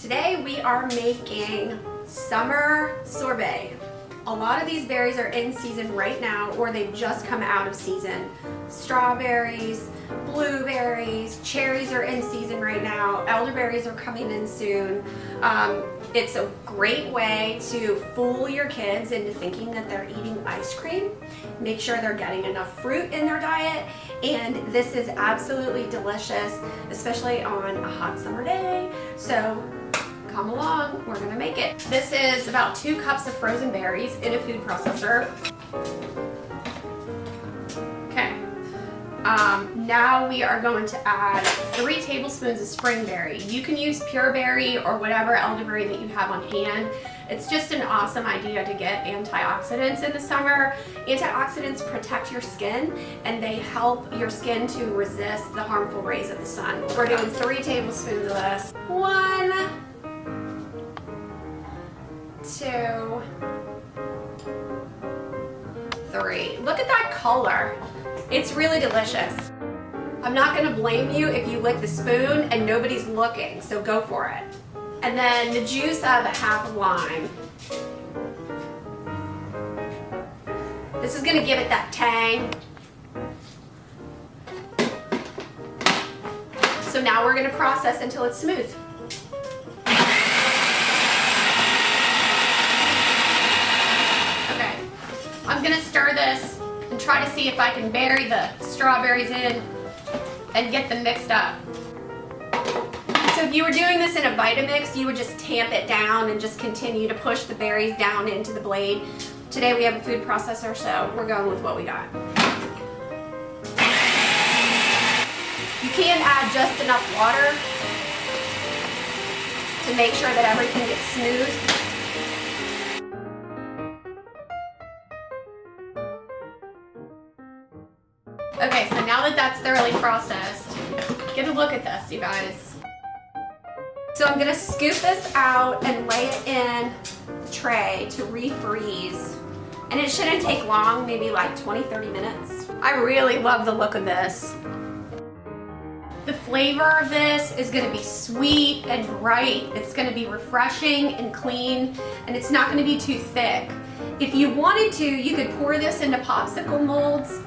Today we are making summer sorbet. A lot of these berries are in season right now, or they've just come out of season. Strawberries, blueberries, cherries are in season right now. Elderberries are coming in soon. It's a great way to fool your kids into thinking that they're eating ice cream. Make sure they're getting enough fruit in their diet, and this is absolutely delicious, especially on a hot summer day. So come along, we're gonna make it. This is about 2 cups of frozen berries in a food processor. Okay, now we are going to add 3 tablespoons of SpringBerry. You can use pure berry or whatever elderberry that you have on hand. It's just an awesome idea to get antioxidants in the summer. Antioxidants protect your skin and they help your skin to resist the harmful rays of the sun. We're doing 3 tablespoons of this. 1, 2, 3. Look at that color. It's really delicious. I'm not gonna blame you if you lick the spoon and nobody's looking, so go for it. And then the juice of a half a lime. This is gonna give it that tang. So now we're gonna process until it's smooth. I'm gonna stir this and try to see if I can bury the strawberries in and get them mixed up. So if you were doing this in a Vitamix, you would just tamp it down and just continue to push the berries down into the blade. Today we have a food processor, so we're going with what we got. You can add just enough water to make sure that everything gets smooth. Okay, so now that that's thoroughly processed, get a look at this, you guys. So I'm gonna scoop this out and lay it in the tray to refreeze. And it shouldn't take long, maybe like 20-30 minutes. I really love the look of this. The flavor of this is gonna be sweet and bright. It's gonna be refreshing and clean, and it's not gonna be too thick. If you wanted to, you could pour this into popsicle molds,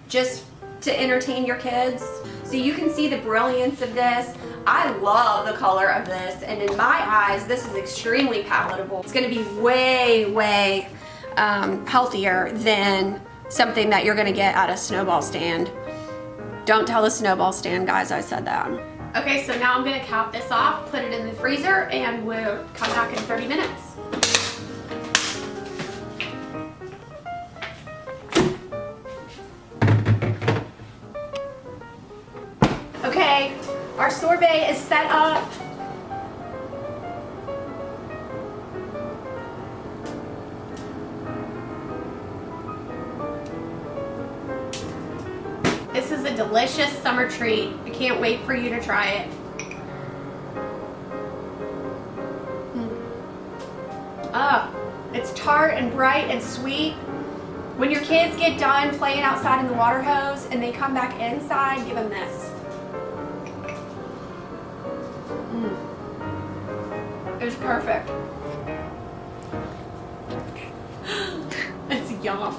just to entertain your kids. So you can see the brilliance of this. I love the color of this, and in my eyes, this is extremely palatable. It's gonna be way, way healthier than something that you're gonna get at a snowball stand. Don't tell the snowball stand guys I said that. Okay, so now I'm gonna cap this off, put it in the freezer, and we'll come back in 30 minutes. Okay, our sorbet is set up. This is a delicious summer treat. I can't wait for you to try it. It's tart and bright and sweet. When your kids get done playing outside in the water hose and they come back inside, give them this. It's perfect. It's yum.